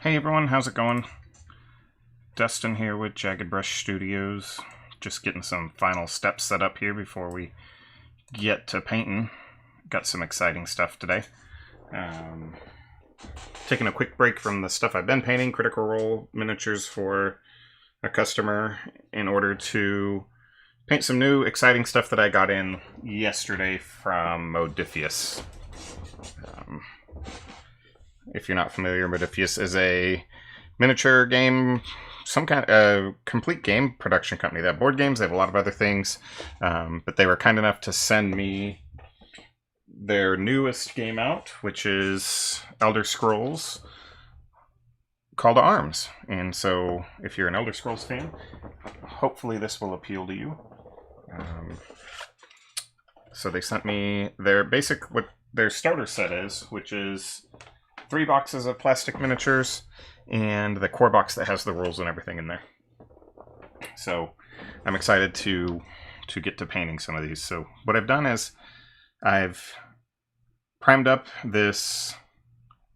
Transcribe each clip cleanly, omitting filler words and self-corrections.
Hey everyone, how's it going? Dustin here with Jagged Brush Studios. Just getting some final steps set up here before we get to painting. Got some exciting stuff today. Taking a quick break from the stuff I've been painting, Critical Role miniatures for a customer, in order to paint some new exciting stuff that I got in yesterday from Modiphius. If you're not familiar, Modiphius is a miniature game, some kind of complete game production company. They have board games, they have a lot of other things, but they were kind enough to send me their newest game out, which is Elder Scrolls Call to Arms. And so if you're an Elder Scrolls fan, hopefully this will appeal to you. So they sent me their basic, what their starter set is, which is 3 boxes of plastic miniatures and the core box that has the rules and everything in there. So I'm excited to get to painting some of these. So what I've done is I've primed up this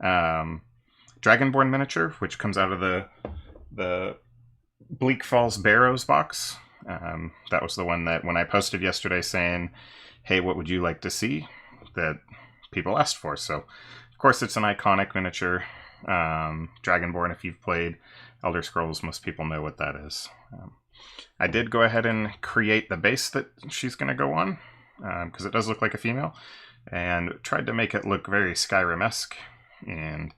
Dragonborn miniature, which comes out of the Bleak Falls Barrows box. That was the one that when I posted yesterday saying, hey, what would you like to see, that people asked for. So of course it's an iconic miniature. Dragonborn, if you've played Elder Scrolls, most people know what that is. I did go ahead and create the base that she's going to go on, because it does look like a female, and tried to make it look very Skyrim-esque, and,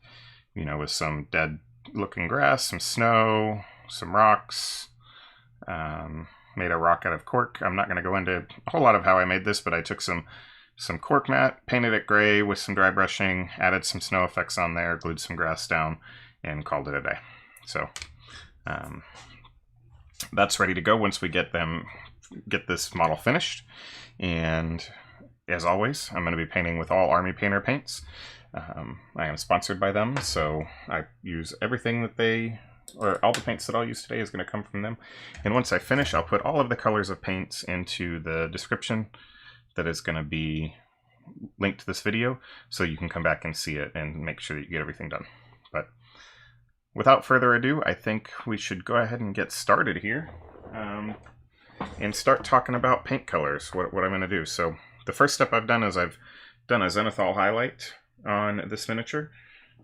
you know, with some dead-looking grass, some snow, some rocks. Made a rock out of cork. I'm not going to go into a whole lot of how I made this, but I took some cork mat, painted it gray with some dry brushing, added some snow effects on there, glued some grass down, and called it a day. So that's ready to go once we get this model finished. And as always, I'm going to be painting with all Army Painter paints. I am sponsored by them, so I use everything that or all the paints that I'll use today is going to come from them. And once I finish, I'll put all of the colors of paints into the description that is going to be linked to this video, so you can come back and see it and make sure that you get everything done. But without further ado, I think we should go ahead and get started here, and start talking about paint colors, what I'm going to do. So the first step I've done is I've done a zenithal highlight on this miniature,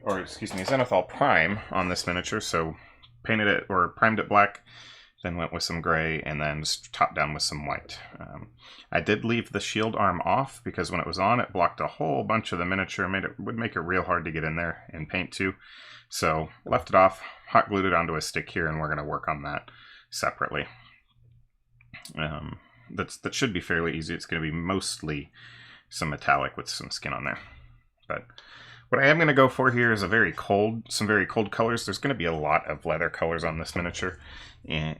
or excuse me, zenithal prime on this miniature. So painted it, or primed it black, then went with some gray, and then just topped down with some white. I did leave the shield arm off because when it was on, it blocked a whole bunch of the miniature, would make it real hard to get in there and paint to. So left it off, hot glued it onto a stick here, and we're going to work on that separately. That should be fairly easy. It's going to be mostly some metallic with some skin on there. But what I am going to go for here is some very cold colors. There's going to be a lot of leather colors on this miniature, and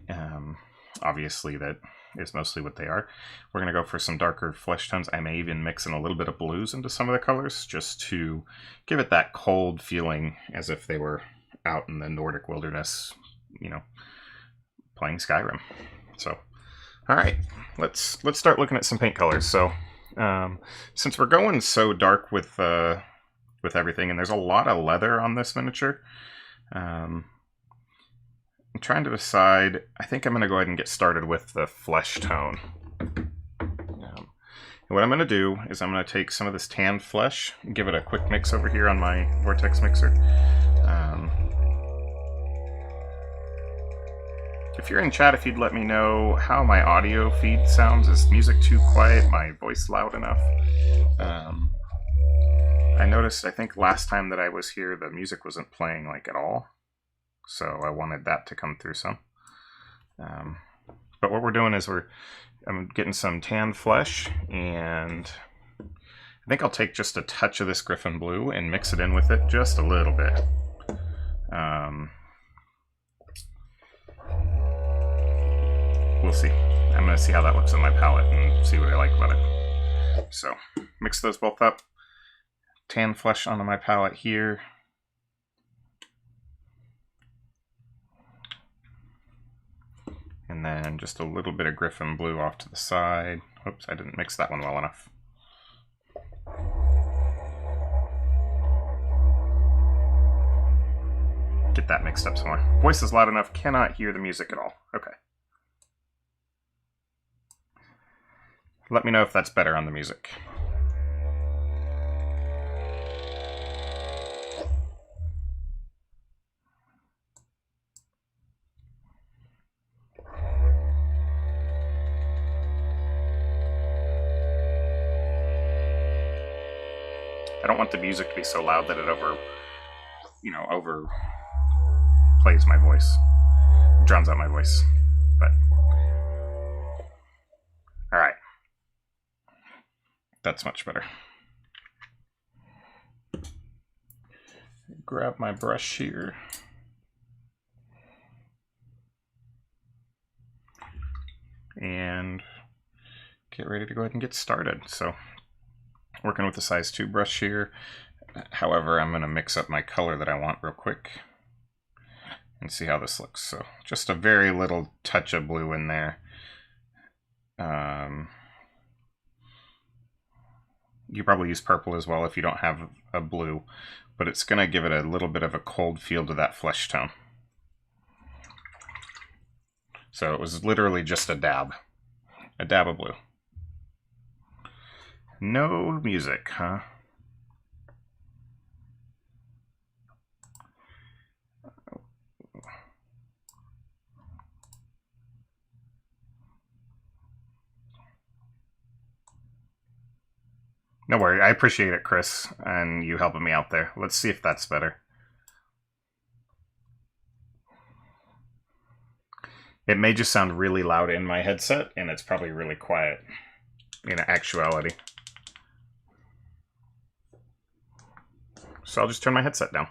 obviously that is mostly what they are. We're going to go for some darker flesh tones. I may even mix in a little bit of blues into some of the colors, just to give it that cold feeling, as if they were out in the Nordic wilderness, you know, playing Skyrim. So, all right, let's start looking at some paint colors. So, since we're going so dark with everything, and there's a lot of leather on this miniature, I'm trying to decide. I think I'm going to go ahead and get started with the flesh tone. And what I'm going to do is I'm going to take some of this tanned flesh and give it a quick mix over here on my Vortex mixer. If you're in chat, if you'd let me know how my audio feed sounds. Is music too quiet? My voice loud enough? I noticed, I think last time that I was here, the music wasn't playing like at all. So I wanted that to come through some. But what we're doing is I'm getting some tanned flesh, and I think I'll take just a touch of this Griffin Blue and mix it in with it just a little bit. We'll see. I'm going to see how that looks on my palette and see what I like about it. So mix those both up. Tan flesh onto my palette here. And then just a little bit of Griffin Blue off to the side. Oops, I didn't mix that one well enough. get that mixed up some more. Voice is loud enough, cannot hear the music at all. Okay. Let me know if that's better on the music. I don't want the music to be so loud that it overplays my voice, drowns out my voice. But all right, that's much better. Grab my brush here. And get ready to go ahead and get started. So, working with the size 2 brush here. However, I'm going to mix up my color that I want real quick and see how this looks. So, just a very little touch of blue in there. You probably use purple as well if you don't have a blue, but it's going to give it a little bit of a cold feel to that flesh tone. So it was literally just a dab of blue. No music, huh? No worry, I appreciate it, Chris, and you helping me out there. Let's see if that's better. It may just sound really loud in my headset, and it's probably really quiet in actuality. So I'll just turn my headset down.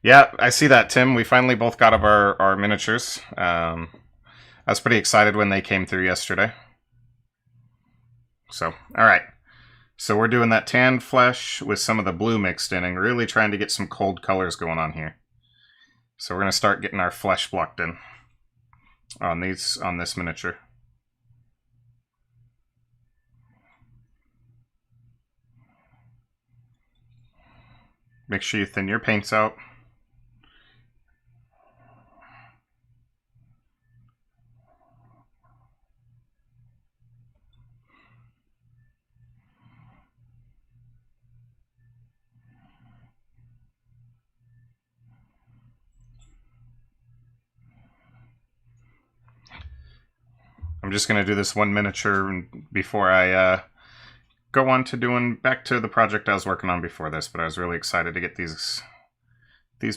Yeah, I see that, Tim. We finally both got our miniatures. I was pretty excited when they came through yesterday. So, all right. So we're doing that tanned flesh with some of the blue mixed in and really trying to get some cold colors going on here. So we're going to start getting our flesh blocked in on this miniature. Make sure you thin your paints out. I'm just going to do this one miniature before I go on to doing back to the project I was working on before this, but I was really excited to get these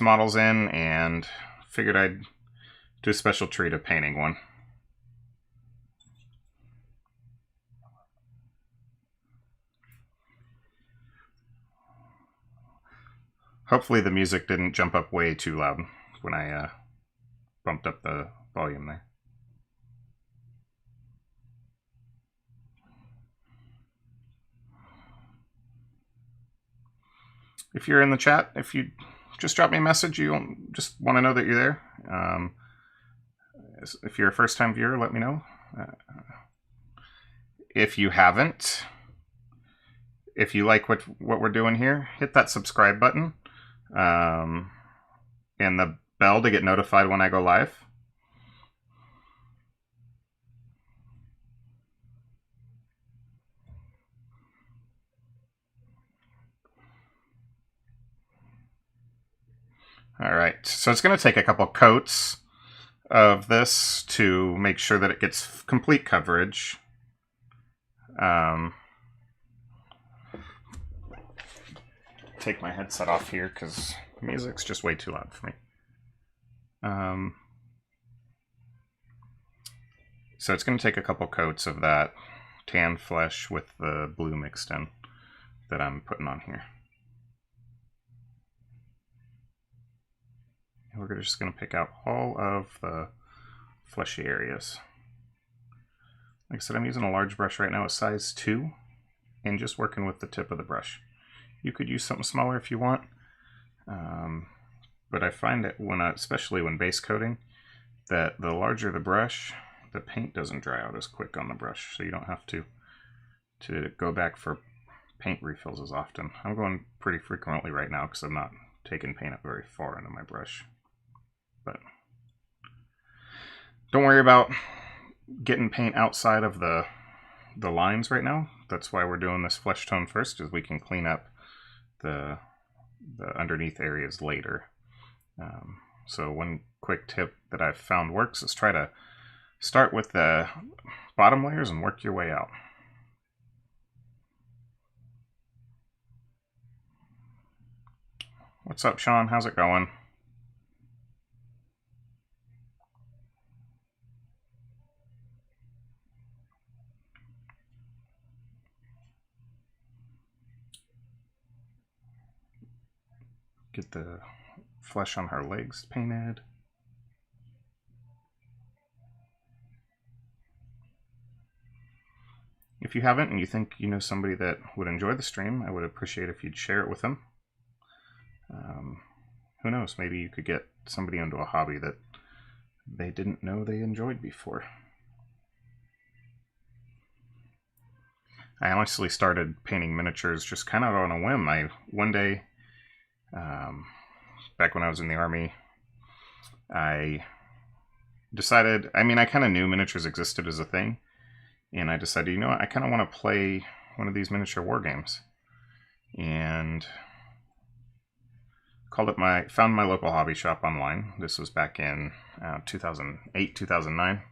models in and figured I'd do a special treat of painting one. Hopefully the music didn't jump up way too loud when I bumped up the volume there. If you're in the chat, if you just drop me a message, you just want to know that you're there. If you're a first-time viewer, let me know. If you haven't, if you like what we're doing here, hit that subscribe button and the bell to get notified when I go live. All right, so it's going to take a couple coats of this to make sure that it gets complete coverage. Take my headset off here because music's just way too loud for me. So it's going to take a couple coats of that tan flesh with the blue mixed in that I'm putting on here. And we're just going to pick out all of the fleshy areas. Like I said, I'm using a large brush right now, a size 2, and just working with the tip of the brush. You could use something smaller if you want, but I find that especially when base coating, that the larger the brush, the paint doesn't dry out as quick on the brush, so you don't have to go back for paint refills as often. I'm going pretty frequently right now because I'm not taking paint up very far into my brush. But don't worry about getting paint outside of the lines right now. That's why we're doing this flesh tone first, is we can clean up the underneath areas later. So one quick tip that I've found works is try to start with the bottom layers and work your way out. What's up, Sean? How's it going? Get the flesh on her legs painted. If you haven't and you think you know somebody that would enjoy the stream, I would appreciate if you'd share it with them. Who knows, maybe you could get somebody into a hobby that they didn't know they enjoyed before. I honestly started painting miniatures just kind of on a whim. One day, back when I was in the Army, I decided, I kind of knew miniatures existed as a thing, and I decided, you know what, I kind of want to play one of these miniature war games. And found my local hobby shop online. This was back in 2008, 2009.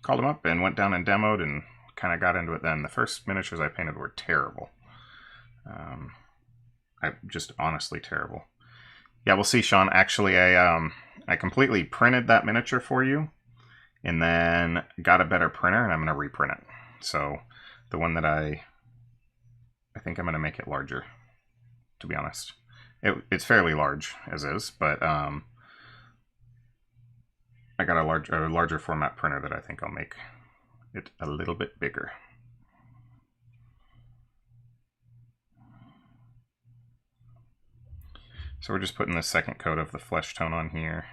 Called them up and went down and demoed and kind of got into it then. The first miniatures I painted were terrible. Just honestly terrible. Yeah, we'll see, Sean. Actually, I completely printed that miniature for you and then got a better printer, and I'm going to reprint it. So the one that I think I'm going to make it larger, to be honest. It's fairly large as is, but I got a larger format printer that I think I'll make it a little bit bigger. So we're just putting the second coat of the flesh tone on here.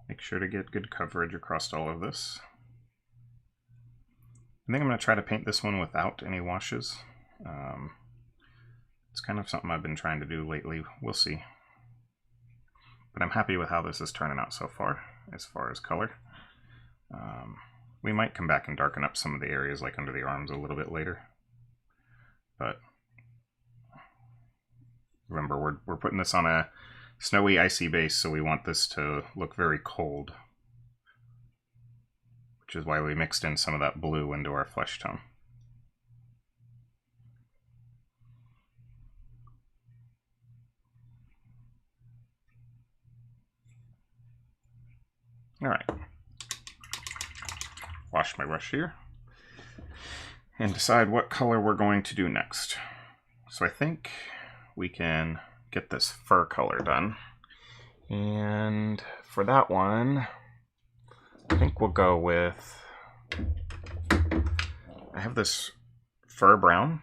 Make sure to get good coverage across all of this. I think I'm going to try to paint this one without any washes. It's kind of something I've been trying to do lately. We'll see. But I'm happy with how this is turning out so far as color. We might come back and darken up some of the areas like under the arms a little bit later. But remember, we're putting this on a snowy, icy base, so we want this to look very cold. Which is why we mixed in some of that blue into our flesh tone. Alright. Wash my brush here. And decide what color we're going to do next. So I think we can get this fur color done. And for that one, I think we'll go with, I have this fur brown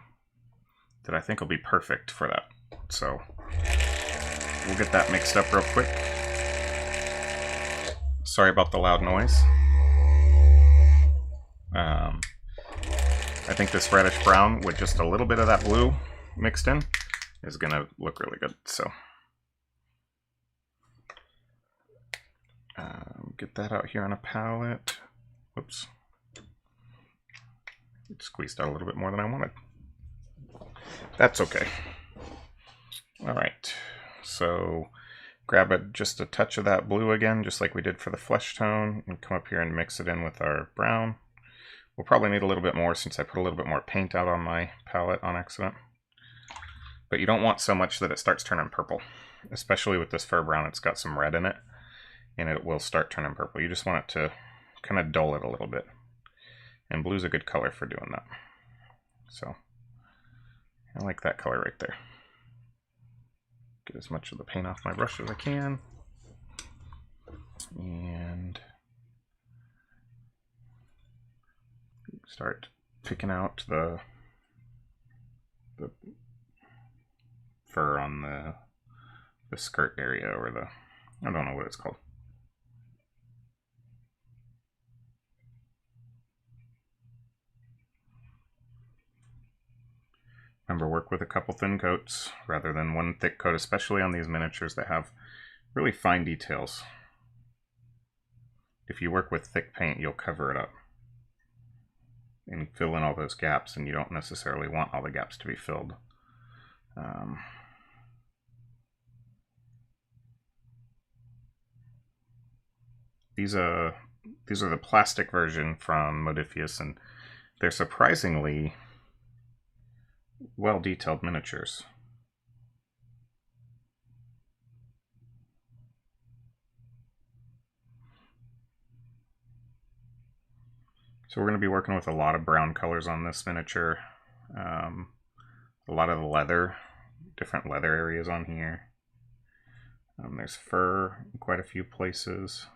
that I think will be perfect for that. So we'll get that mixed up real quick. Sorry about the loud noise. I think this reddish brown with just a little bit of that blue mixed in is going to look really good. So get that out here on a palette. Whoops. It squeezed out a little bit more than I wanted. That's okay. Alright, so grab just a touch of that blue again, just like we did for the flesh tone, and come up here and mix it in with our brown. We'll probably need a little bit more since I put a little bit more paint out on my palette on accident. But you don't want so much that it starts turning purple. Especially with this fur brown, it's got some red in it, and it will start turning purple. You just want it to kind of dull it a little bit. And blue's a good color for doing that. So I like that color right there. Get as much of the paint off my brush as I can. And start picking out the fur on the skirt area, or the, I don't know what it's called. Remember, work with a couple thin coats rather than one thick coat, especially on these miniatures that have really fine details. If you work with thick paint, you'll cover it up and fill in all those gaps, and you don't necessarily want all the gaps to be filled. These are the plastic version from Modiphius, and they're surprisingly well-detailed miniatures. So we're going to be working with a lot of brown colors on this miniature. A lot of the leather, different leather areas on here. There's fur in quite a few places.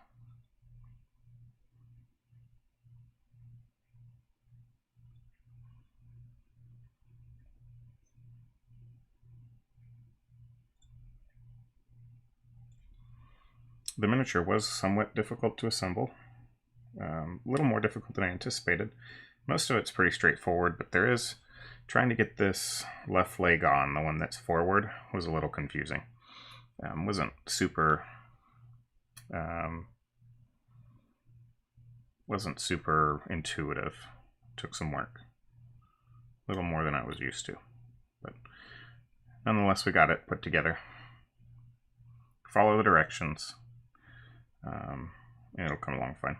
The miniature was somewhat difficult to assemble. A little more difficult than I anticipated. Most of it's pretty straightforward, but there is, trying to get this left leg on, the one that's forward, was a little confusing. Wasn't super intuitive. Took some work. A little more than I was used to. But nonetheless, we got it put together. Follow the directions. And it'll come along fine.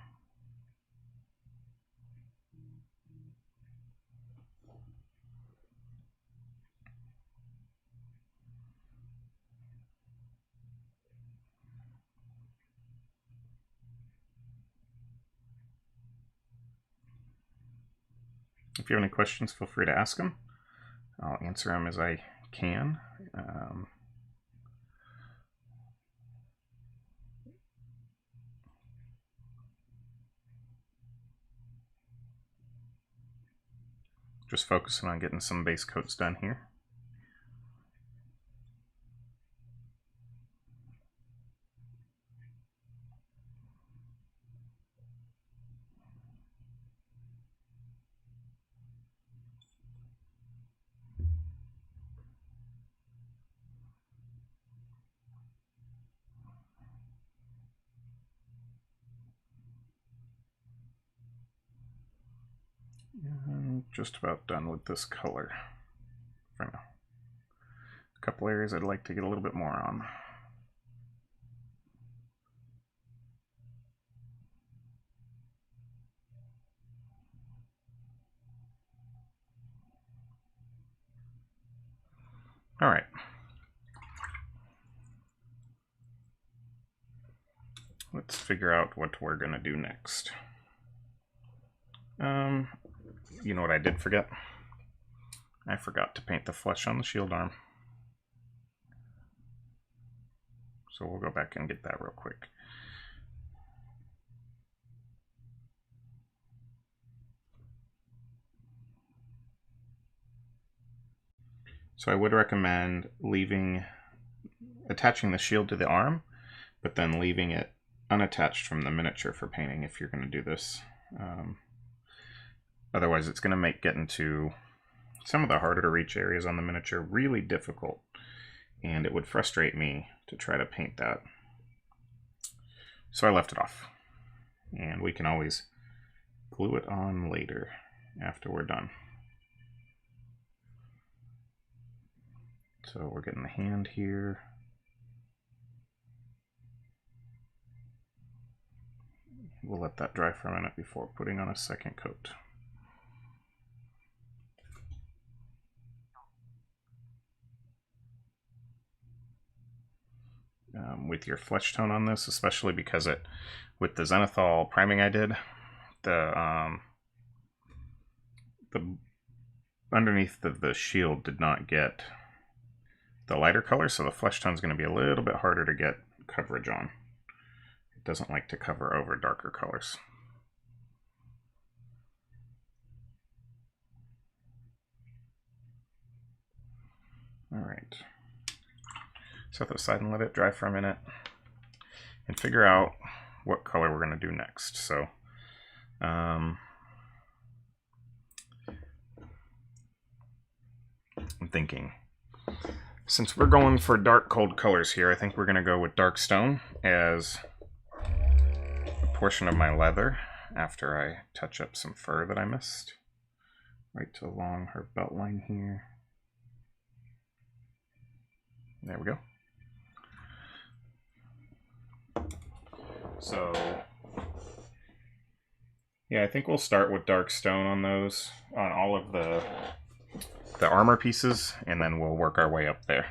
If you have any questions, feel free to ask them. I'll answer them as I can. Just focusing on getting some base coats done here. And just about done with this color for now. A couple areas I'd like to get a little bit more on. All right. Let's figure out what we're going to do next. You know what I did forget? I forgot to paint the flesh on the shield arm. So we'll go back and get that real quick. So I would recommend attaching the shield to the arm, but then leaving it unattached from the miniature for painting if you're going to do this. Otherwise, it's going to make getting to some of the harder to reach areas on the miniature really difficult, and it would frustrate me to try to paint that. So I left it off, and we can always glue it on later after we're done. So we're getting the hand here. We'll let that dry for a minute before putting on a second coat. With your flesh tone on this, especially because with the zenithal priming I did, the underneath the shield did not get the lighter color, so the flesh tone is going to be a little bit harder to get coverage on. It doesn't like to cover over darker colors. Alright. Set that aside and let it dry for a minute and figure out what color we're going to do next. So, I'm thinking, since we're going for dark cold colors here, I think we're going to go with dark stone as a portion of my leather after I touch up some fur that I missed. Right along her belt line here. There we go. So, yeah, I think we'll start with dark stone on those, on all of the armor pieces, and then we'll work our way up there.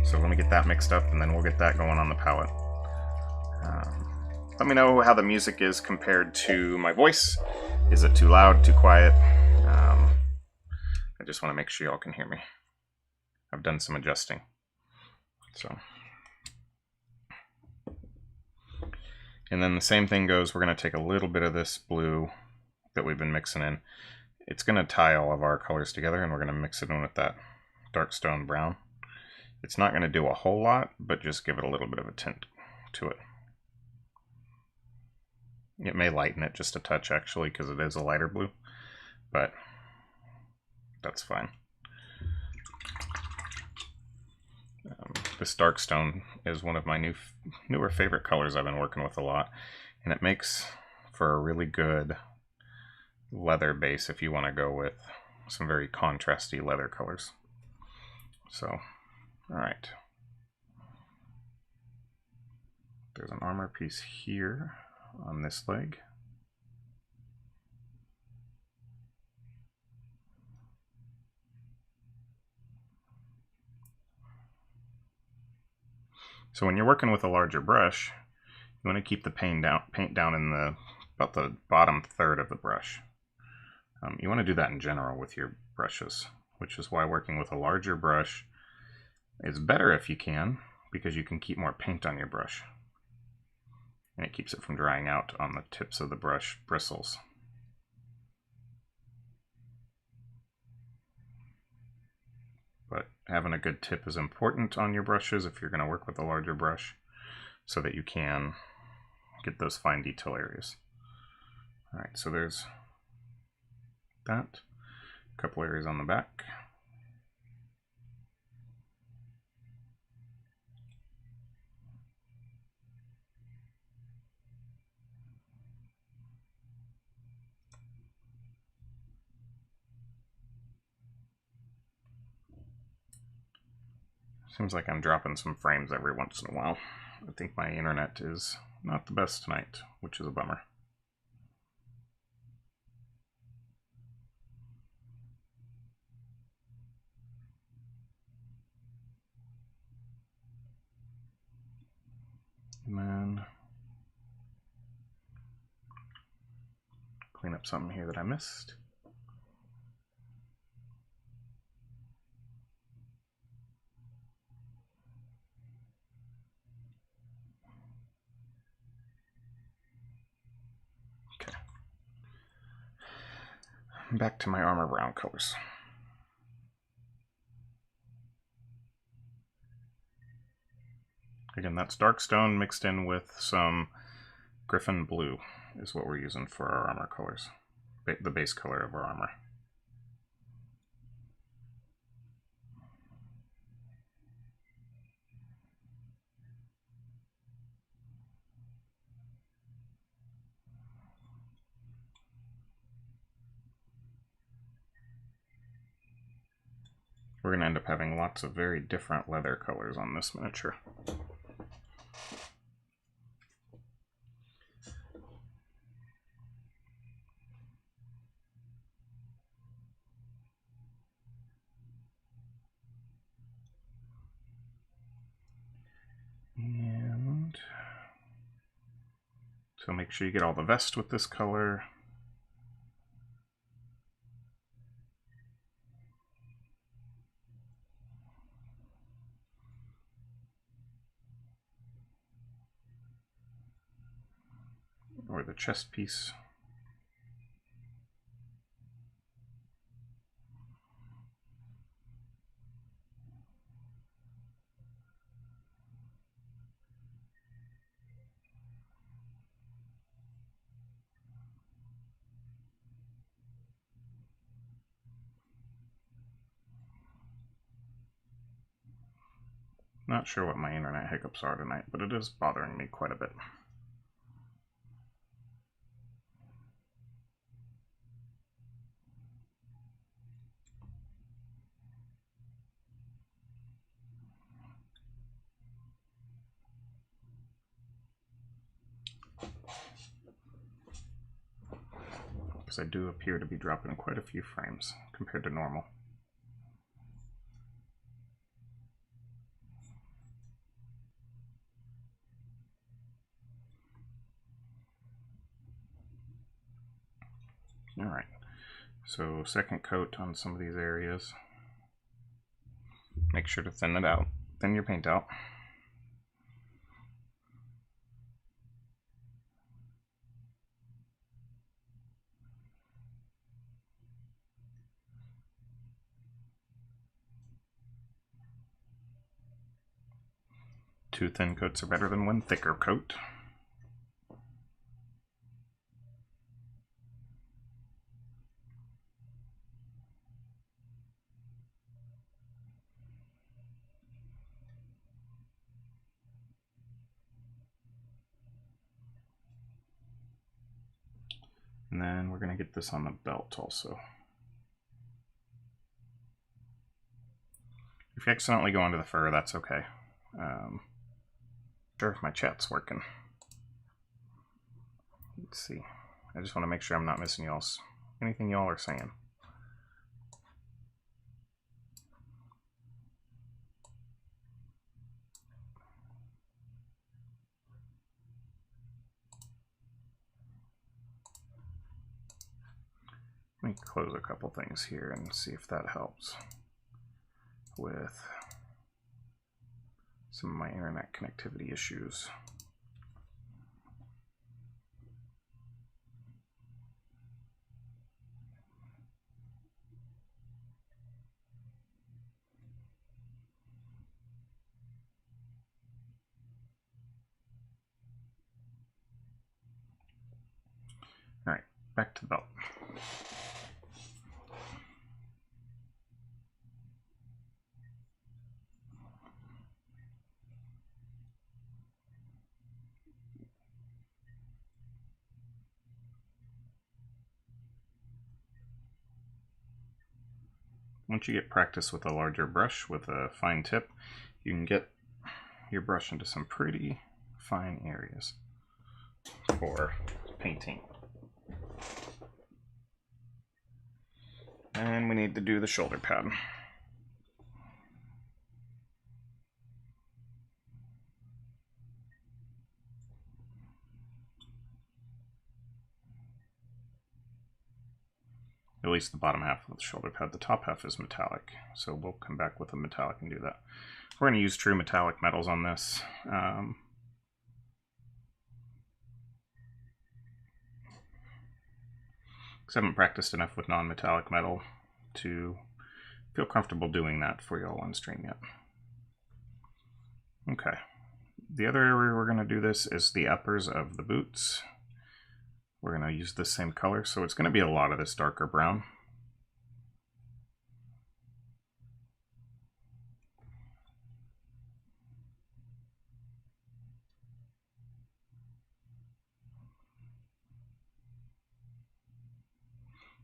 So let me get that mixed up, and then we'll get that going on the palette. Let me know how the music is compared to my voice. Is it too loud, too quiet? I just want to make sure y'all can hear me. I've done some adjusting. So, and then the same thing goes, we're going to take a little bit of this blue that we've been mixing in. It's going to tie all of our colors together, and we're going to mix it in with that dark stone brown. It's not going to do a whole lot, but just give it a little bit of a tint to it. It may lighten it just a touch, actually, because it is a lighter blue, but that's fine. This dark stone is one of my newer favorite colors I've been working with a lot, and it makes for a really good leather base if you want to go with some very contrasty leather colors. So, alright. There's an armor piece here on this leg. So when you're working with a larger brush, you want to keep the paint down in about the bottom third of the brush. You want to do that in general with your brushes, which is why working with a larger brush is better if you can, because you can keep more paint on your brush. And it keeps it from drying out on the tips of the brush bristles. But having a good tip is important on your brushes if you're going to work with a larger brush, so that you can get those fine detail areas. Alright, so there's that. A couple areas on the back. Seems like I'm dropping some frames every once in a while. I think my internet is not the best tonight, which is a bummer. And then clean up something here that I missed. Okay. Back to my armor brown colors. Again, that's dark stone mixed in with some griffin blue is what we're using for our armor colors, the base color of our armor. We're going to end up having lots of very different leather colors on this miniature. And so make sure you get all the vest with this color. or the chest piece. Not sure what my internet hiccups are tonight, but it is bothering me quite a bit. Because I do appear to be dropping quite a few frames compared to normal. Alright, so second coat on some of these areas. Make sure to thin it out. Thin your paint out. Two thin coats are better than one thicker coat. And then we're going to get this on the belt also. If you accidentally go into the fur, that's okay. Sure if my chat's working. Let's see. I just want to make sure I'm not missing anything y'all are saying. Let me close a couple things here and see if that helps with some of my internet connectivity issues. All right, back to the belt. Once you get practice with a larger brush with a fine tip, you can get your brush into some pretty fine areas for painting. And we need to do the shoulder pad. At least the bottom half of the shoulder pad. The top half is metallic, so we'll come back with a metallic and do that. We're going to use true metallic metals on this. Because I haven't practiced enough with non-metallic metal to feel comfortable doing that for y'all on stream yet. Okay. The other area we're going to do this is the uppers of the boots. We're going to use the same color, so it's going to be a lot of this darker brown.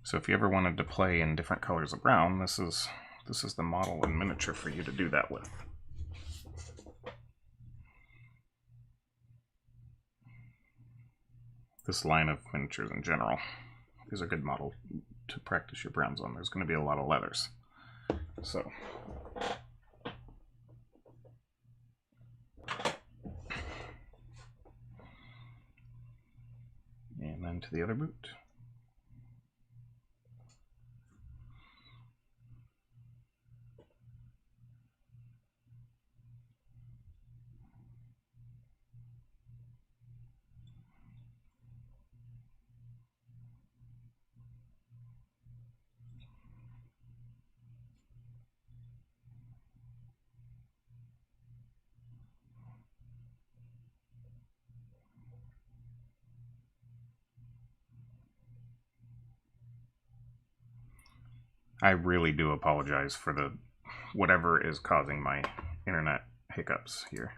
So if you ever wanted to play in different colors of brown, this is the model in miniature for you to do that with. This line of miniatures in general is a good model to practice your browns on. There's going to be a lot of leathers. So and then to the other boot. I really do apologize for the whatever is causing my internet hiccups here.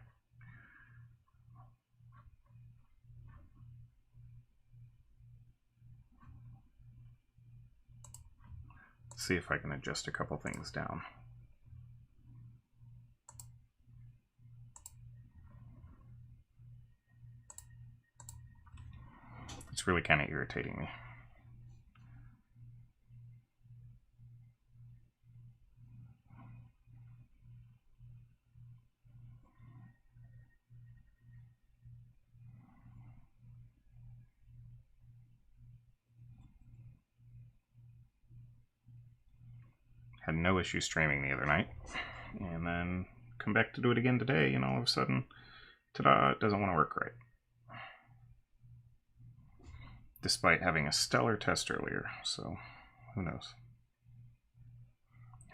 Let's see if I can adjust a couple things down. It's really kind of irritating me. Had no issue streaming the other night, and then come back to do it again today, and all of a sudden, ta-da, it doesn't want to work right. Despite having a stellar test earlier, so who knows?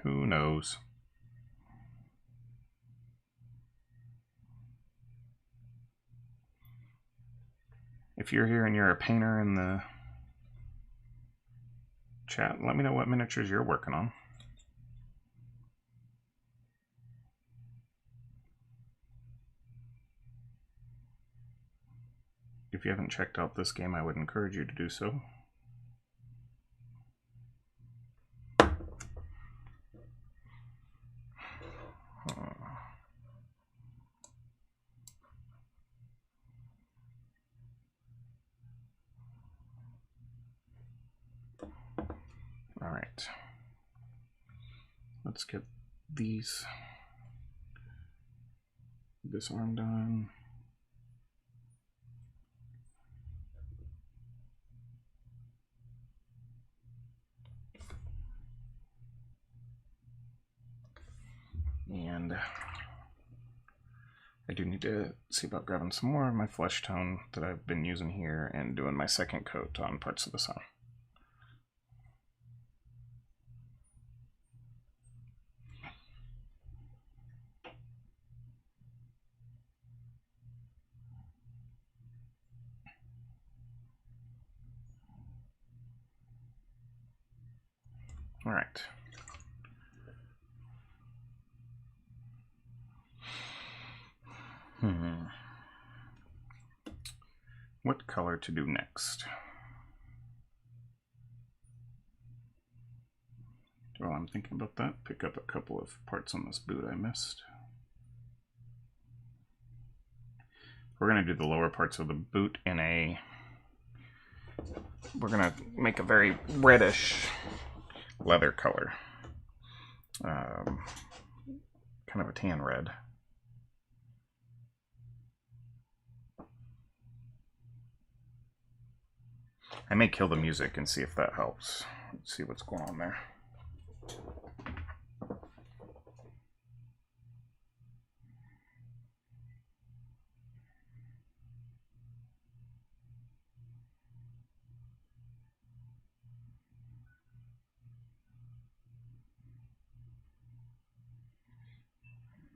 Who knows? If you're here and you're a painter in the chat, let me know what miniatures you're working on. If you haven't checked out this game, I would encourage you to do so. All right. Let's get this arm done. And I do need to see about grabbing some more of my flesh tone that I've been using here and doing my second coat on parts of the sun. All right. What color to do next? While I'm thinking about that, pick up a couple of parts on this boot I missed. We're going to do the lower parts of the boot in a... We're going to make a very reddish leather color. Kind of a tan red. I may kill the music and see if that helps. Let's see what's going on there.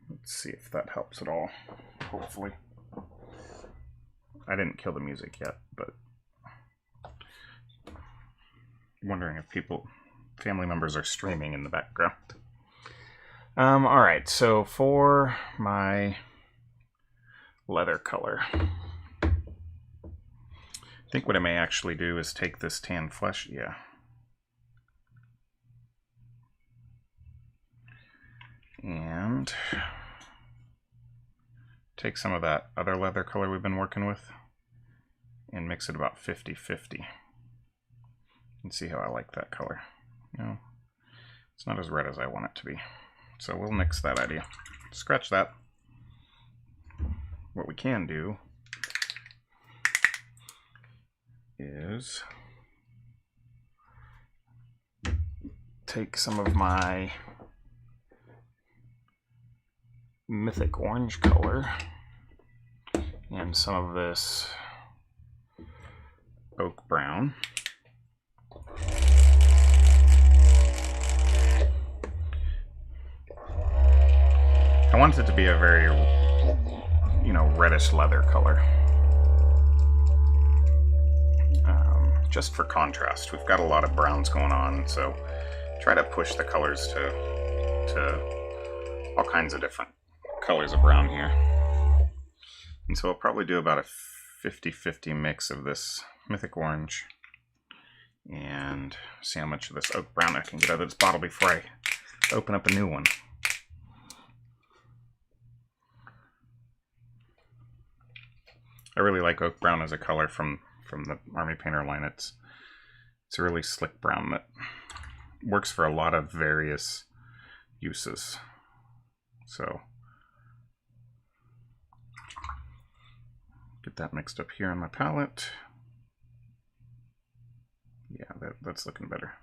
Let's see if that helps at all. Hopefully. I didn't kill the music yet, but wondering if family members are streaming in the background. Alright, so for my leather color, I think what I may actually do is take this tan flesh, and take some of that other leather color we've been working with and mix it about 50-50. And see how I like that color. No, it's not as red as I want it to be. So we'll nix that idea. Scratch that. What we can do is take some of my mythic orange color and some of this oak brown. I want it to be a very, reddish leather color. Just for contrast. We've got a lot of browns going on, so try to push the colors to all kinds of different colors of brown here. And so I'll probably do about a 50-50 mix of this Mythic Orange and see how much of this Oak Brown I can get out of this bottle before I open up a new one. I really like Oak Brown as a color from the Army Painter line. It's a really slick brown that works for a lot of various uses. So get that mixed up here on my palette. Yeah, that's looking better.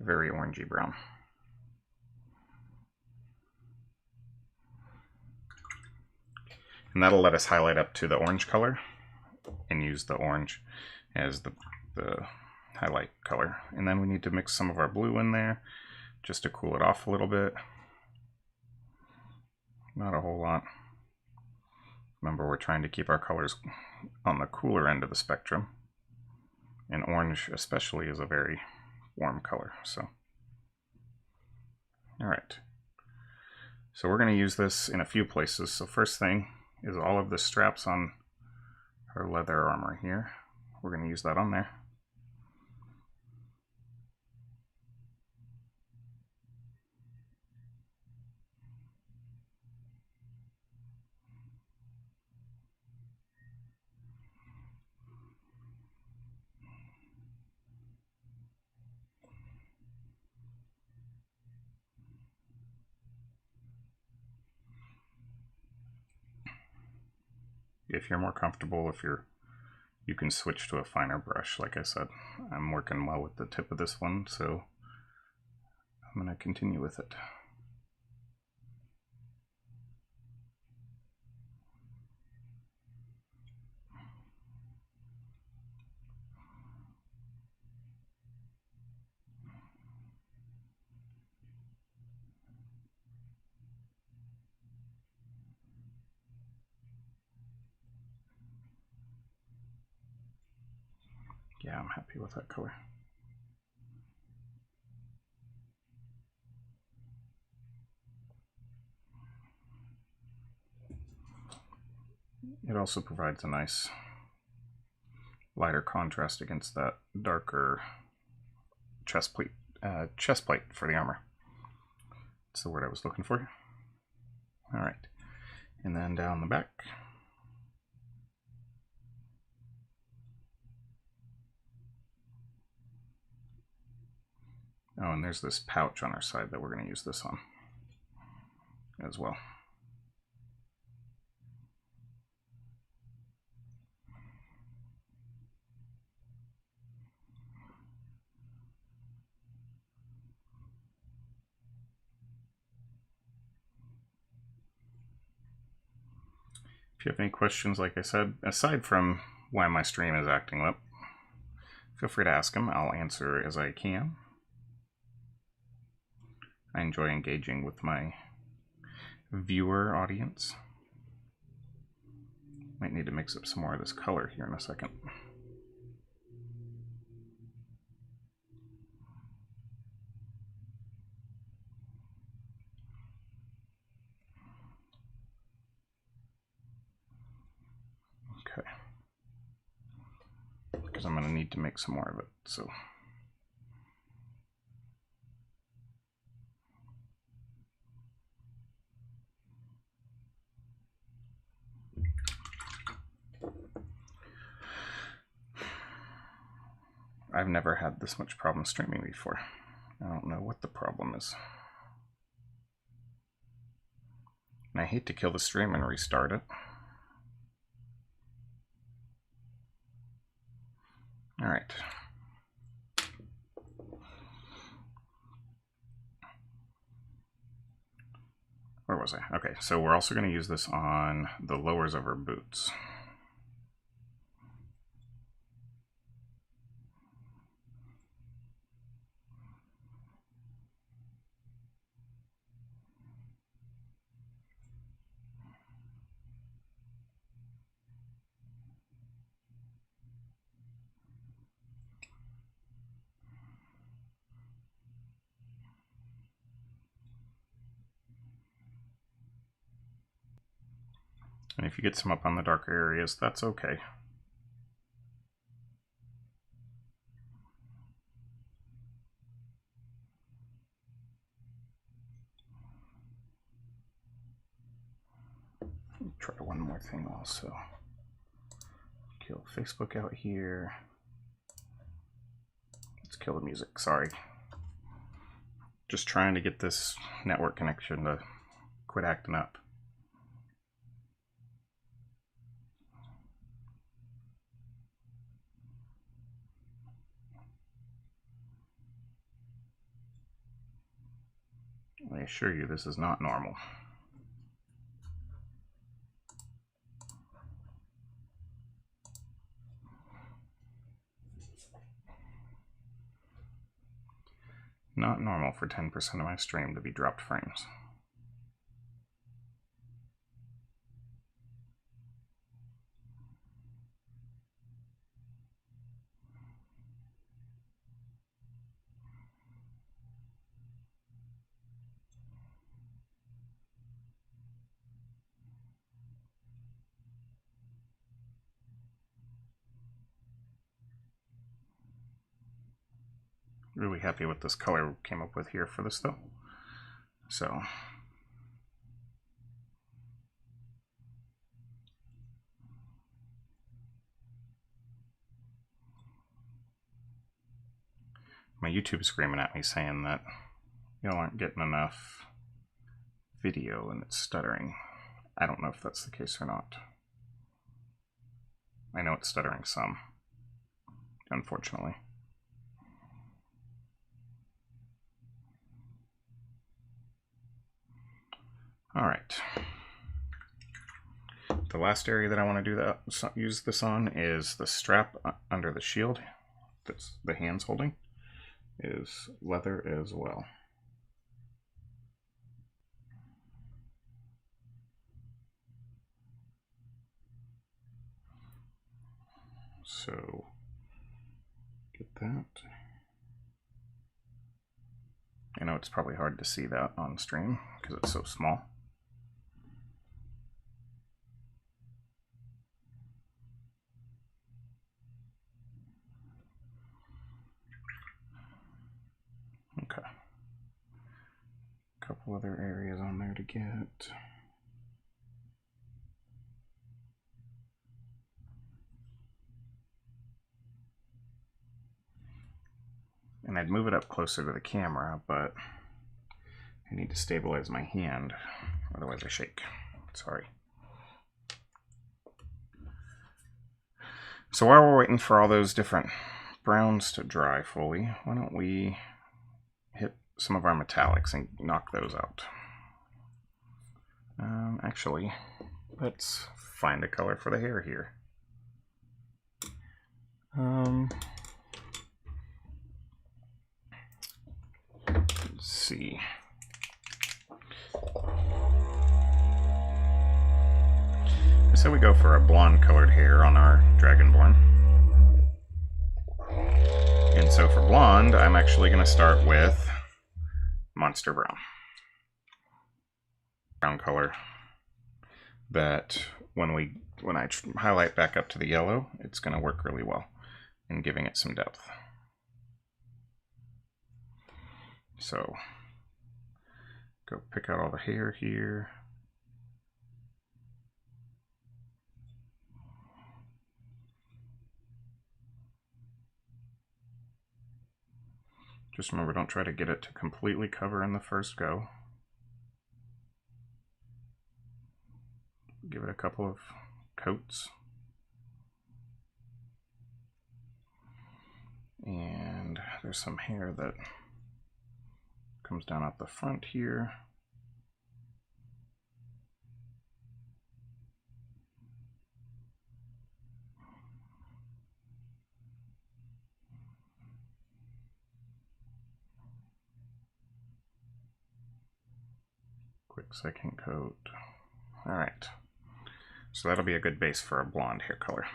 Very orangey brown. And that'll let us highlight up to the orange color and use the orange as the highlight color. And then we need to mix some of our blue in there just to cool it off a little bit. Not a whole lot. Remember, we're trying to keep our colors on the cooler end of the spectrum. And orange especially is a very warm color. So, all right. So we're going to use this in a few places. So first thing is all of the straps on her leather armor here. We're going to use that on there. If you're more comfortable, you can switch to a finer brush. Like I said, I'm working well with the tip of this one, so I'm going to continue with it. Yeah, I'm happy with that color. It also provides a nice lighter contrast against that darker chest plate for the armor. That's the word I was looking for. All right, and then down the back. Oh, and there's this pouch on our side that we're going to use this on as well. If you have any questions, like I said, aside from why my stream is acting up, feel free to ask them. I'll answer as I can. I enjoy engaging with my viewer audience. Might need to mix up some more of this color here in a second. Okay. Because I'm going to need to make some more of it, so. I've never had this much problem streaming before. I don't know what the problem is. And I hate to kill the stream and restart it. All right. Where was I? Okay, so we're also going to use this on the lowers of our boots. And if you get some up on the darker areas, that's okay. Try one more thing also. Kill Facebook out here. Let's kill the music, sorry. Just trying to get this network connection to quit acting up. I assure you this is not normal. Not normal for 10% of my stream to be dropped frames. Really happy with this color we came up with here for this though. So my YouTube is screaming at me saying that y'all aren't getting enough video and it's stuttering. I don't know if that's the case or not. I know it's stuttering some, unfortunately. All right. The last area that I want to do that use this on is the strap under the shield that's the hand's holding is leather as well. So get that. I know it's probably hard to see that on stream because it's so small. Okay. A couple other areas on there to get. And I'd move it up closer to the camera, but I need to stabilize my hand, otherwise I shake. Sorry. So while we're waiting for all those different browns to dry fully, why don't we hit some of our metallics and knock those out. Actually, let's find a color for the hair here. Let's see. I said we go for a blonde colored hair on our Dragonborn. And so for blonde, I'm actually going to start with Monster Brown. Brown color that when I highlight back up to the yellow, it's going to work really well in giving it some depth. So go pick out all the hair here. Just remember, don't try to get it to completely cover in the first go. Give it a couple of coats. And there's some hair that comes down out the front here. Quick second coat. All right. So that'll be a good base for a blonde hair color.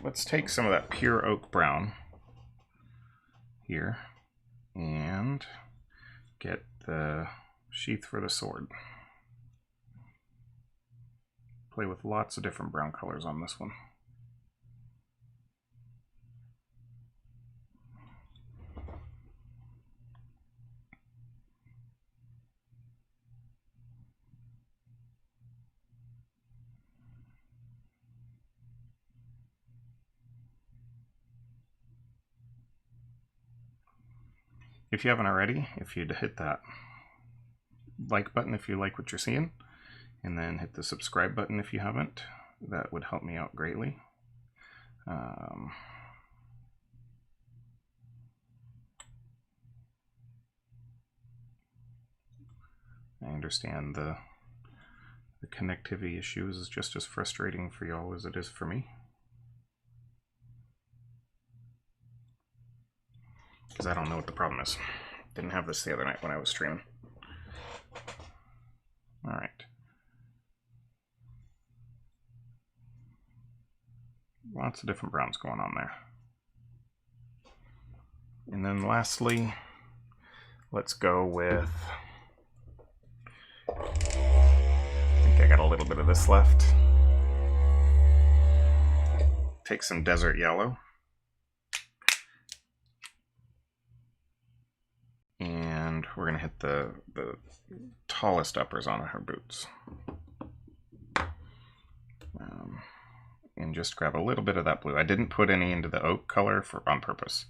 let's take some of that pure oak brown here and get the sheath for the sword. Play with lots of different brown colors on this one. If you haven't already, if you'd hit that like button if you like what you're seeing, and then hit the subscribe button if you haven't, that would help me out greatly. I understand the connectivity issues is just as frustrating for y'all as it is for me, because I don't know what the problem is. Didn't have this the other night when I was streaming. Alright. Lots of different browns going on there. And then lastly, let's go with, I think I got a little bit of this left. Take some desert yellow. And we're going to hit the tallest uppers on her boots. And just grab a little bit of that blue. I didn't put any into the oak color on purpose.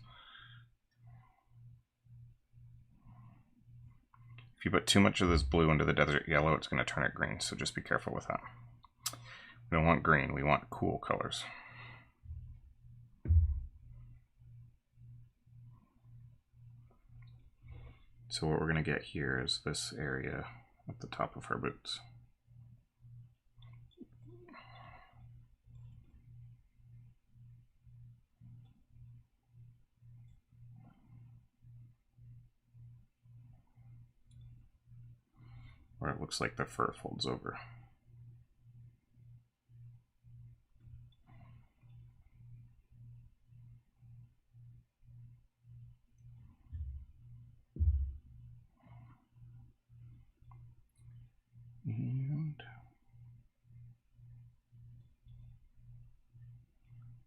If you put too much of this blue into the desert yellow, it's going to turn it green, so just be careful with that. We don't want green, we want cool colors. So what we're going to get here is this area at the top of her boots. Where it looks like the fur folds over. And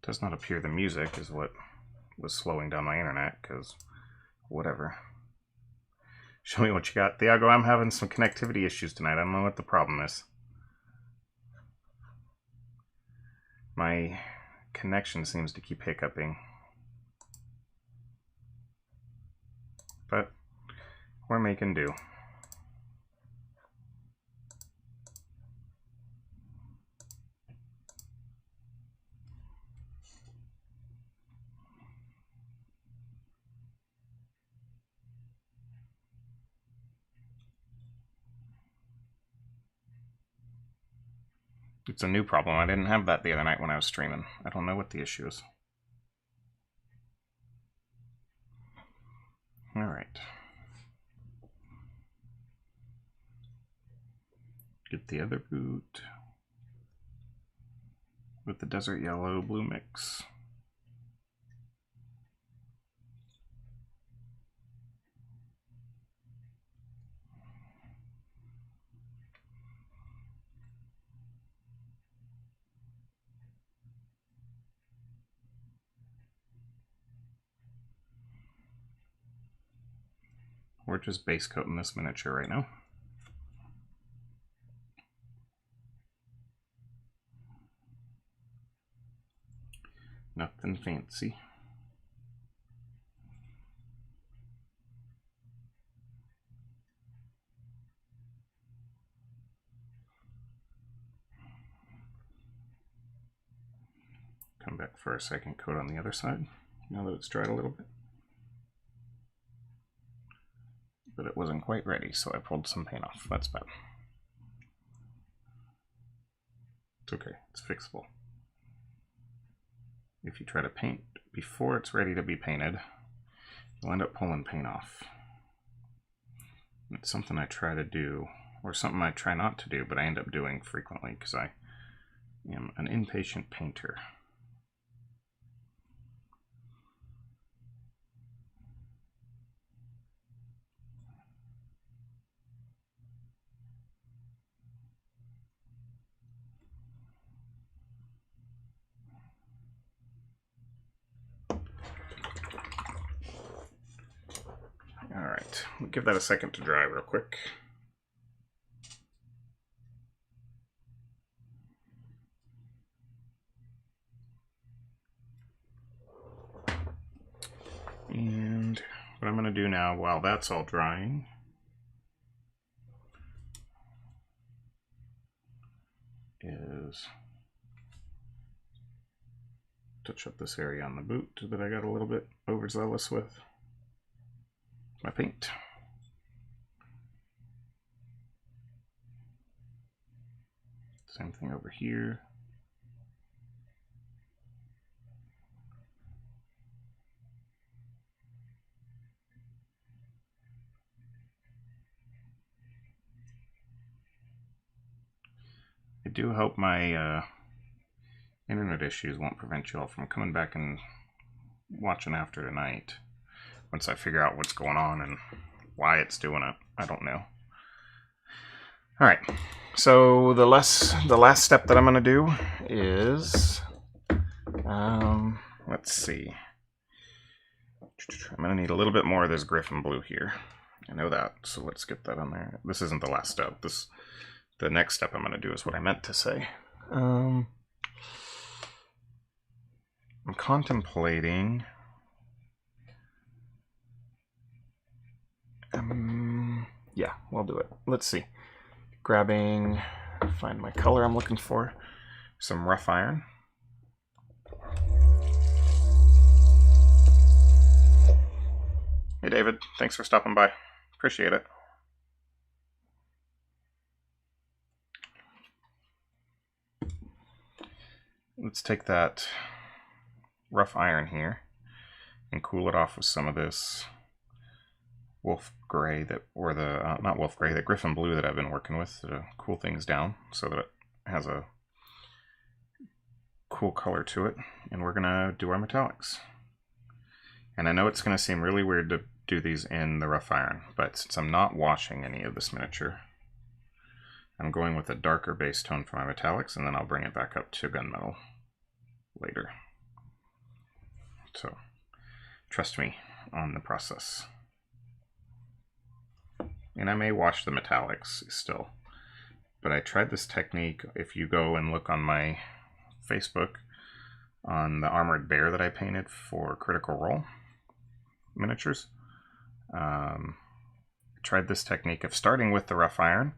it does not appear the music is what was slowing down my internet, because whatever. Show me what you got. Thiago, I'm having some connectivity issues tonight. I don't know what the problem is. My connection seems to keep hiccuping. But we're making do. It's a new problem. I didn't have that the other night when I was streaming. I don't know what the issue is. Alright. Get the other boot with the desert yellow blue mix. We're just base coating this miniature right now. Nothing fancy. Come back for a second coat on the other side, now that it's dried a little bit. But it wasn't quite ready, so I pulled some paint off. That's bad. It's okay, it's fixable. If you try to paint before it's ready to be painted, you'll end up pulling paint off. It's something I try to do, or something I try not to do, but I end up doing frequently because I am an impatient painter. give that a second to dry real quick. And what I'm going to do now, while that's all drying, is touch up this area on the boot that I got a little bit overzealous with my paint. Same thing over here. I do hope my internet issues won't prevent you all from coming back and watching after tonight. Once I figure out what's going on and why it's doing it, I don't know. All right, so the last step that I'm going to do is, let's see. I'm going to need a little bit more of this Griffin blue here. I know that, so let's get that on there. This isn't the last step. The next step I'm going to do is what I meant to say. I'm contemplating. Yeah, we'll do it. Let's see. Find my color I'm looking for. Some rough iron. Hey David, thanks for stopping by. Appreciate it. Let's take that rough iron here and cool it off with some of this wolf gray that, or the not wolf gray, the Griffin blue that I've been working with to cool things down so that it has a cool color to it. And we're gonna do our metallics. And I know it's gonna seem really weird to do these in the rough iron, but since I'm not washing any of this miniature, I'm going with a darker base tone for my metallics, and then I'll bring it back up to gunmetal later. So trust me on the process. And I may wash the metallics still, but I tried this technique. If you go and look on my Facebook on the armored bear that I painted for Critical Role miniatures, tried this technique of starting with the rough iron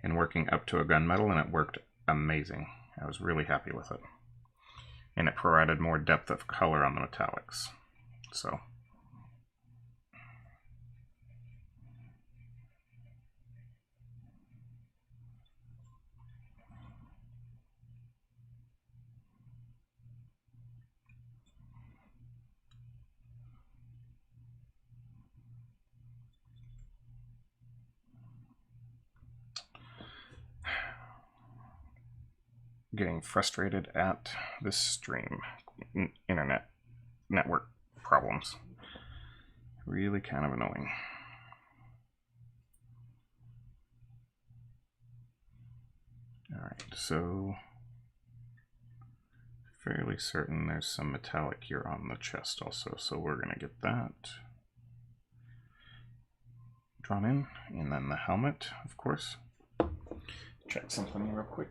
and working up to a gunmetal, and it worked amazing. I was really happy with it, and it provided more depth of color on the metallics. So getting frustrated at this stream. Internet network problems. Really kind of annoying. Alright, so fairly certain there's some metallic here on the chest also, so we're going to get that drawn in, and then the helmet, of course. Check something real quick.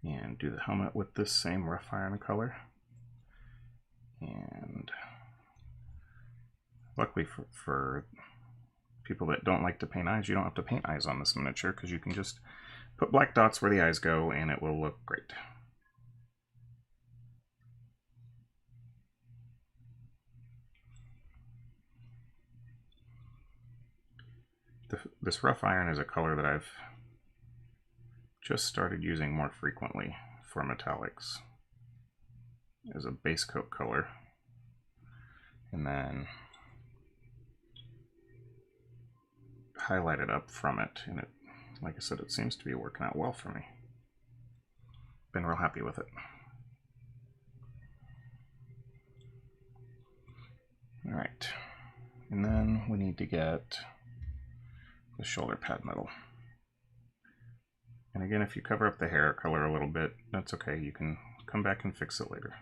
And do the helmet with this same rough iron color. And luckily for people that don't like to paint eyes, you don't have to paint eyes on this miniature, because you can just put black dots where the eyes go and it will look great. This rough iron is a color that I've just started using more frequently for metallics as a base coat color, and then highlight it up from it, and it, like I said, it seems to be working out well for me. been real happy with it. All right, and then we need to get the shoulder pad metal. And again, if you cover up the hair color a little bit, that's okay. You can come back and fix it later.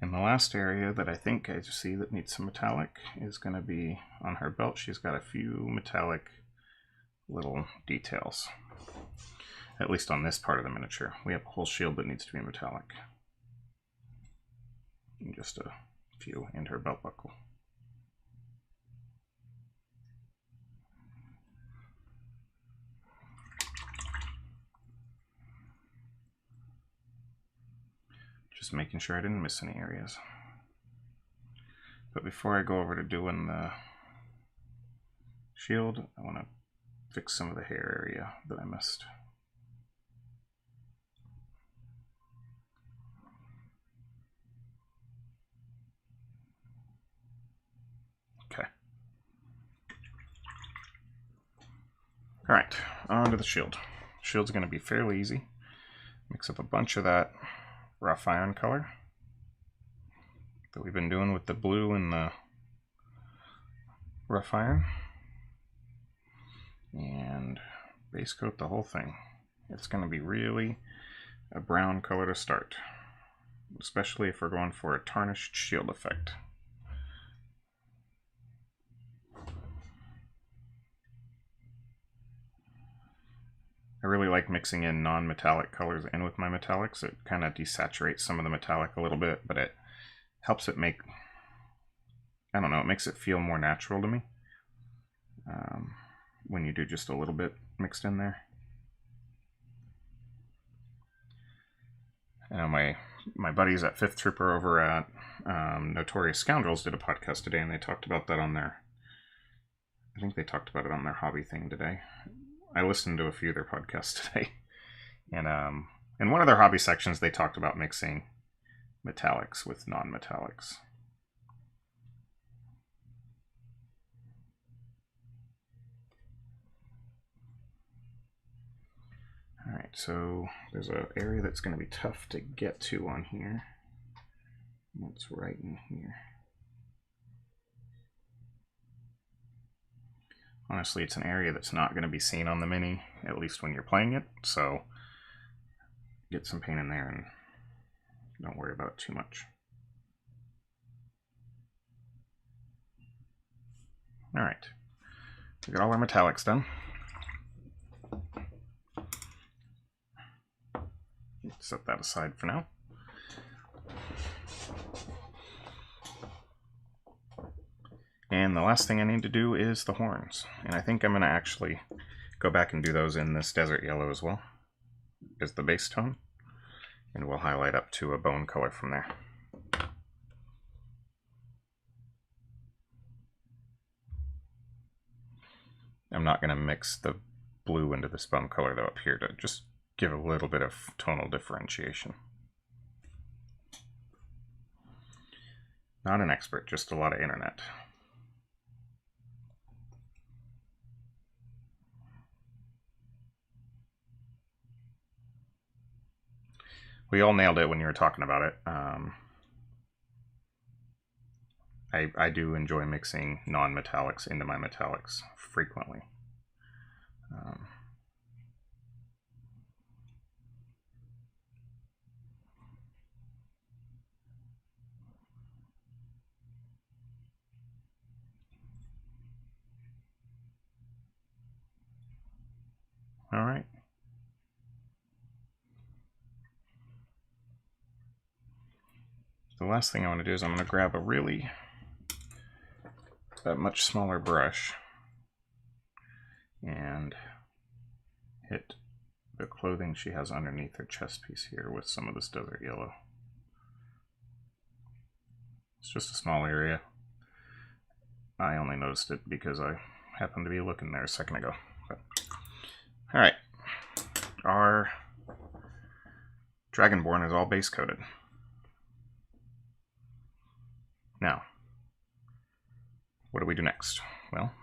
And the last area that I think I see that needs some metallic is going to be on her belt. She's got a few metallic little details, at least on this part of the miniature. We have a whole shield that needs to be metallic. And just a few in her belt buckle. Just making sure I didn't miss any areas. But before I go over to doing the shield, I want to fix some of the hair area that I missed. Okay. All right, on to the shield. Shield's going to be fairly easy. Mix up a bunch of that rough iron color that we've been doing with the blue and the rough iron, and base coat the whole thing. It's going to be really a brown color to start, especially if we're going for a tarnished shield effect. I really like mixing in non-metallic colors in with my metallics. It kind of desaturates some of the metallic a little bit, but it helps it make, I don't know, it makes it feel more natural to me when you do just a little bit mixed in there. My buddies at Fifth Trooper over at Notorious Scoundrels did a podcast today, and they talked about that on their, I think they talked about it on their hobby thing today. I listened to a few of their podcasts today, and in one of their hobby sections, they talked about mixing metallics with non-metallics. All right, so there's an area that's going to be tough to get to on here. That's right in here. Honestly, it's an area that's not going to be seen on the Mini, at least when you're playing it, so get some paint in there and don't worry about it too much. All right, we got all our metallics done. Set that aside for now. And the last thing I need to do is the horns. And I think I'm going to actually go back and do those in this desert yellow as well as the base tone. And we'll highlight up to a bone color from there. I'm not going to mix the blue into this bone color though up here to just give a little bit of tonal differentiation. Not an expert, just a lot of internet. We all nailed it when you were talking about it. I do enjoy mixing non-metallics into my metallics frequently. All right. The last thing I want to do is I'm going to grab a much smaller brush and hit the clothing she has underneath her chest piece here with some of this desert yellow. It's just a small area. I only noticed it because I happened to be looking there a second ago. Alright, our Dragonborn is all base coated. Now, what do we do next? Well,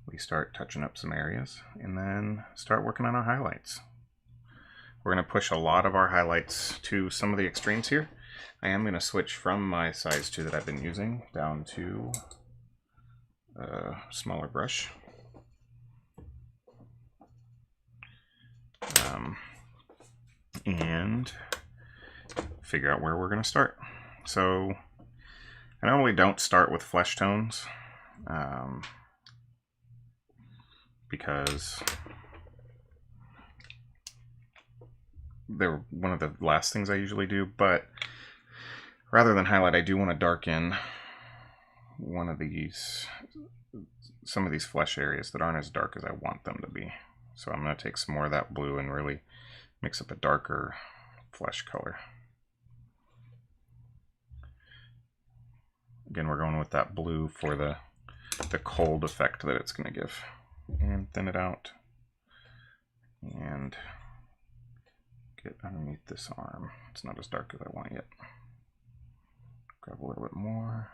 we start touching up some areas and then start working on our highlights. We're going to push a lot of our highlights to some of the extremes here. I am going to switch from my size 2 that I've been using down to a smaller brush. And figure out where we're going to start. So I normally don't start with flesh tones because they're one of the last things I usually do, but rather than highlight, I do want to darken some of these flesh areas that aren't as dark as I want them to be. So I'm going to take some more of that blue and really mix up a darker flesh color. Again, we're going with that blue for the cold effect that it's going to give. And thin it out. And get underneath this arm. It's not as dark as I want yet. Grab a little bit more.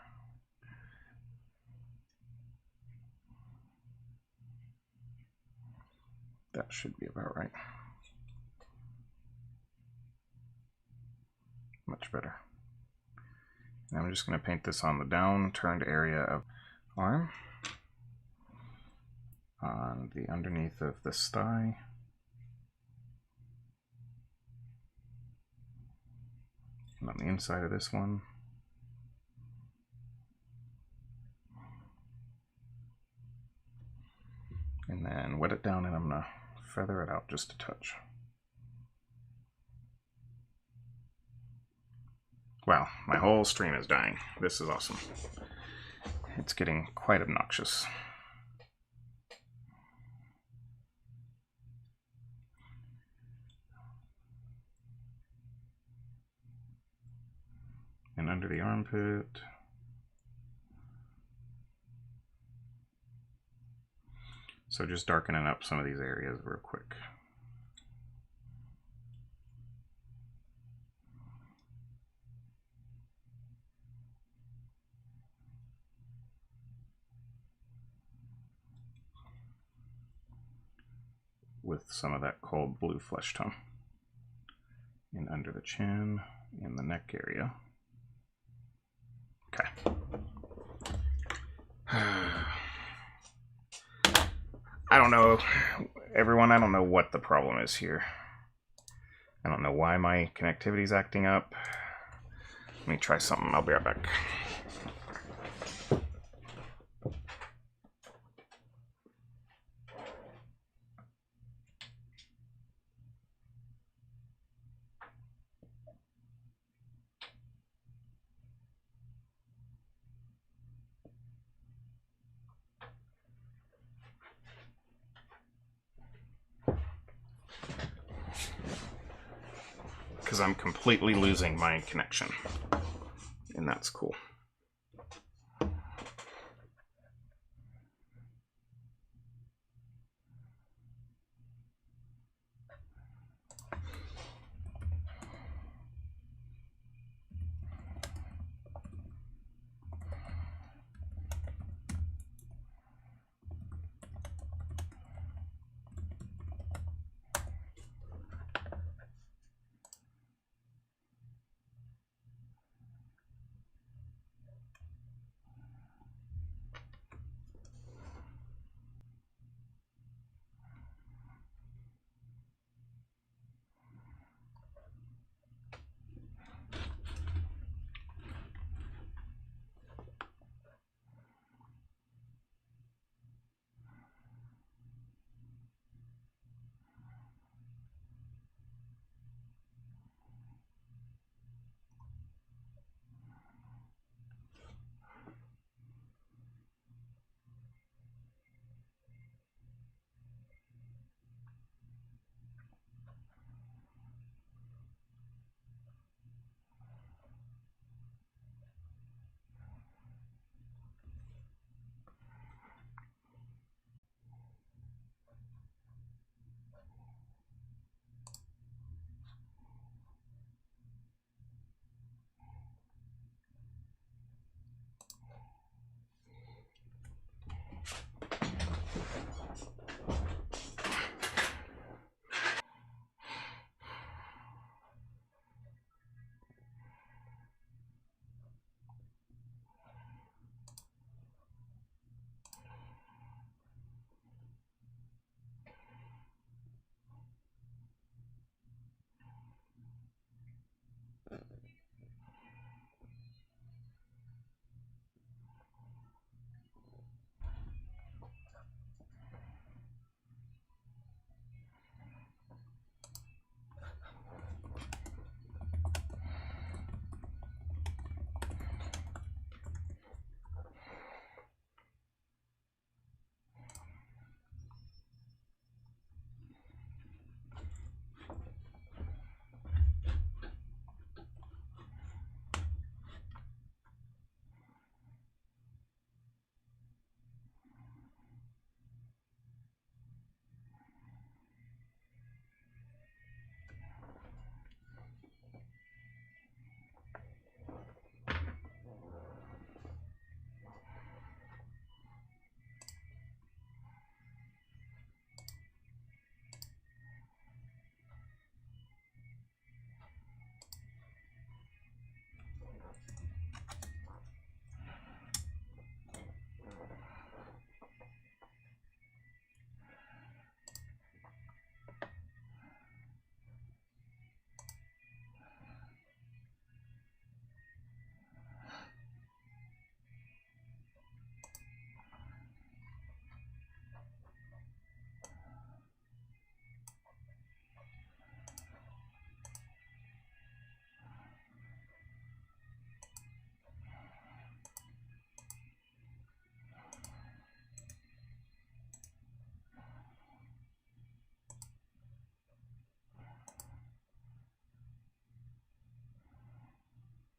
That should be about right. Much better. Now I'm just going to paint this on the down-turned area of arm, on the underneath of this thigh, and on the inside of this one. And then wet it down, and I'm going to feather it out just a touch. Wow, my whole stream is dying. This is awesome. It's getting quite obnoxious. And under the armpit. So just darkening up some of these areas real quick. With some of that cold blue flesh tone. And under the chin, in the neck area. Okay. I don't know, everyone, I don't know what the problem is here. I don't know why my connectivity is acting up. Let me try something, I'll be right back. Because I'm completely losing my connection. And that's cool.